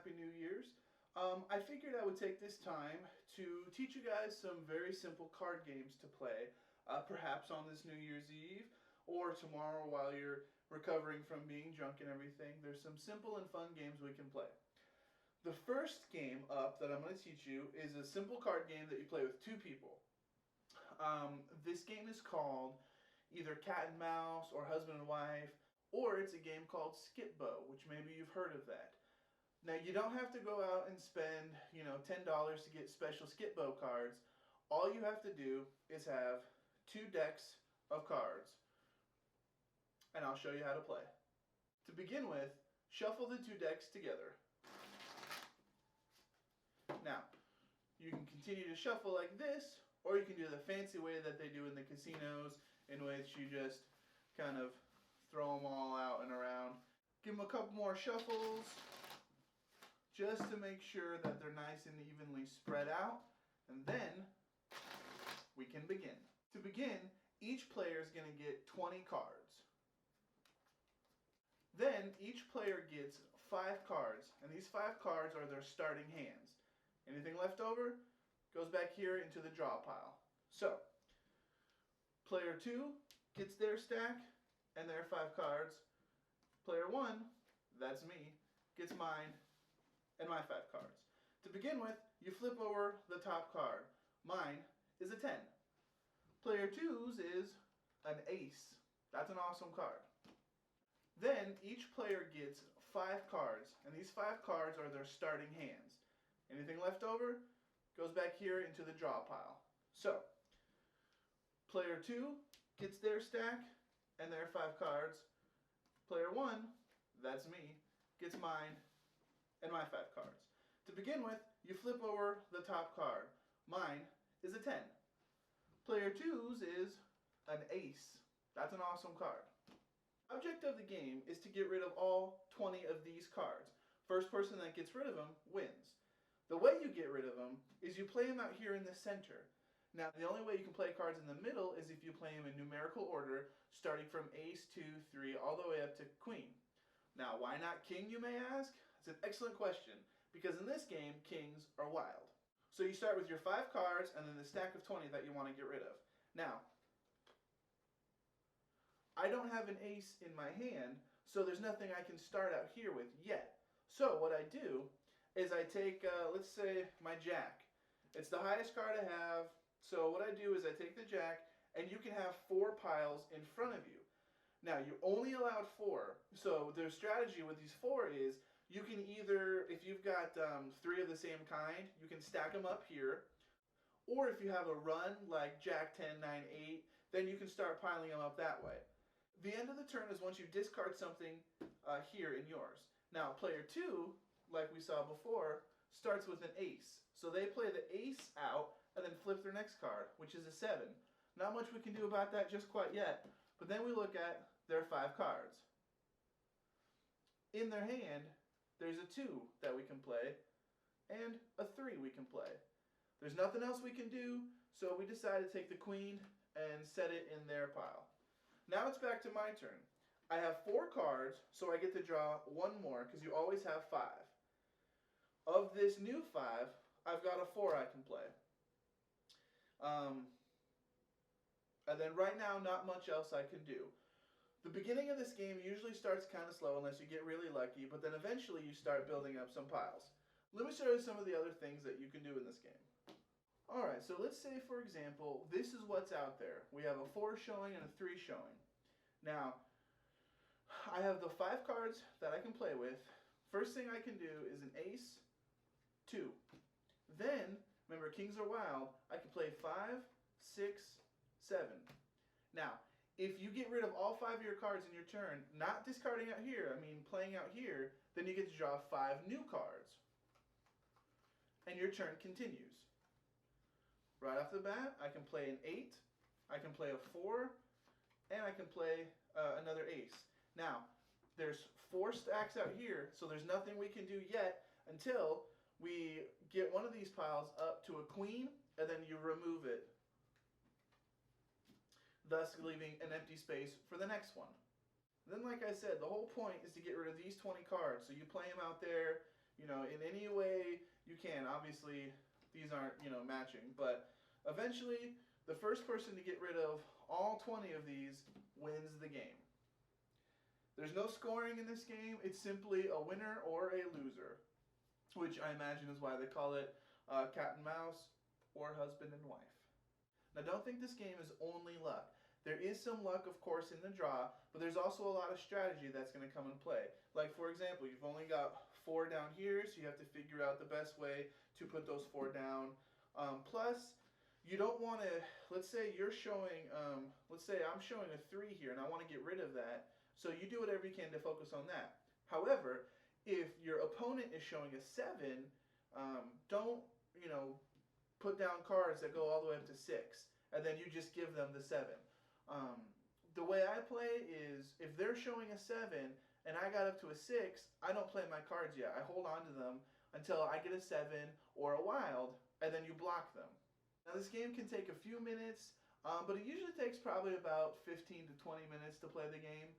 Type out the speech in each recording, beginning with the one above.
Happy New Year's. I figured I would take this time to teach you guys some very simple card games to play, perhaps on this New Year's Eve or tomorrow while you're recovering from being drunk and everything. There's some simple and fun games we can play. The first game up that I'm going to teach you is a simple card game that you play with two people. This game is called either Cat and Mouse or Husband and Wife, or it's a game called SkipBO, which maybe you've heard of that. Now, you don't have to go out and spend, $10 to get special SkipBO cards. All you have to do is have two decks of cards, and I'll show you how to play. To begin with, shuffle the two decks together. Now, you can continue to shuffle like this, or you can do the fancy way that they do in the casinos, in which you just kind of throw them all out and around. Give them a couple more shuffles, just to make sure that they're nice and evenly spread out, and then we can begin. To begin, each player is going to get 20 cards. Then each player gets 5 cards, and these 5 cards are their starting hands. Anything left over goes back here into the draw pile. So, player 2 gets their stack and their 5 cards. Player 1, that's me, gets mine and my 5 cards. To begin with, you flip over the top card. Mine is a 10. Player 2's is an ace. That's an awesome card. Then each player gets 5 cards, and these 5 cards are their starting hands. Anything left over goes back here into the draw pile. So, player 2 gets their stack and their 5 cards. Player 1, that's me, gets mine and my 5 cards. To begin with, you flip over the top card. Mine is a 10. Player 2's is an ace. That's an awesome card. Object of the game is to get rid of all 20 of these cards. First person that gets rid of them wins. The way you get rid of them is you play them out here in the center. Now, the only way you can play cards in the middle is if you play them in numerical order, starting from ace, 2, 3, all the way up to queen. Now, why not king, you may ask? It's an excellent question, because in this game, kings are wild. So you start with your 5 cards and then the stack of 20 that you want to get rid of. Now, I don't have an ace in my hand, so there's nothing I can start out here with yet. So what I do is I take, let's say, my jack. It's the highest card I have, so what I do is I take the jack, and you can have 4 piles in front of you. Now, you're only allowed 4, so the strategy with these 4 is you can either, if you've got 3 of the same kind, you can stack them up here, or if you have a run like jack, 10, 9, 8, then you can start piling them up that way. The end of the turn is once you discard something here in yours. Now, player 2, like we saw before, starts with an ace. So they play the ace out and then flip their next card, which is a 7. Not much we can do about that just quite yet, but then we look at their 5 cards. In their hand, there's a 2 that we can play, and a 3 we can play. There's nothing else we can do, so we decide to take the queen and set it in their pile. Now it's back to my turn. I have 4 cards, so I get to draw 1 more, because you always have 5. Of this new 5, I've got a 4 I can play. And then right now, not much else I can do. The beginning of this game usually starts kind of slow unless you get really lucky, but then eventually you start building up some piles. Let me show you some of the other things that you can do in this game. Alright, so let's say, for example, this is what's out there. We have a 4 showing and a 3 showing. Now, I have the 5 cards that I can play with. First thing I can do is an ace, 2. Then, remember, kings are wild, I can play 5, 6, 7. Now, if you get rid of all 5 of your cards in your turn, not discarding out here, I mean playing out here, then you get to draw 5 new cards. And your turn continues. Right off the bat, I can play an 8, I can play a 4, and I can play another ace. Now, there's 4 stacks out here, so there's nothing we can do yet until we get one of these piles up to a queen, and then you remove it, thus leaving an empty space for the next one. Then, like I said, the whole point is to get rid of these 20 cards. So you play them out there, in any way you can. Obviously, these aren't, matching, but eventually the first person to get rid of all 20 of these wins the game. There's no scoring in this game. It's simply a winner or a loser, which I imagine is why they call it cat and mouse or husband and wife. Now, don't think this game is only luck. There is some luck, of course, in the draw, but there's also a lot of strategy that's going to come in play. Like, for example, you've only got 4 down here, so you have to figure out the best way to put those 4 down. Plus, you don't want to, let's say you're showing, let's say I'm showing a 3 here, and I want to get rid of that, so you do whatever you can to focus on that. However, if your opponent is showing a 7, don't, put down cards that go all the way up to 6, and then you just give them the 7. The way I play is, if they're showing a 7 and I got up to a 6, I don't play my cards yet. I hold on to them until I get a 7 or a wild, and then you block them. Now, this game can take a few minutes, but it usually takes probably about 15 to 20 minutes to play the game.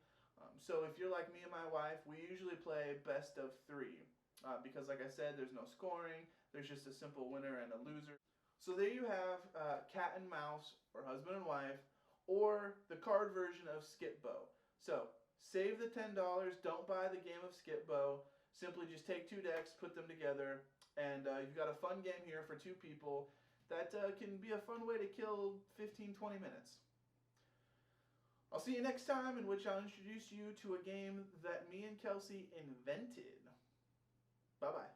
So if you're like me and my wife, we usually play best of 3, because like I said, there's no scoring. There's just a simple winner and a loser. So there you have cat and mouse, or husband and wife, or the card version of SkipBO. So save the $10. Don't buy the game of SkipBO. Simply just take 2 decks, put them together, and you've got a fun game here for 2 people that can be a fun way to kill 15-20 minutes. I'll see you next time, in which I'll introduce you to a game that me and Kelsey invented. Bye-bye.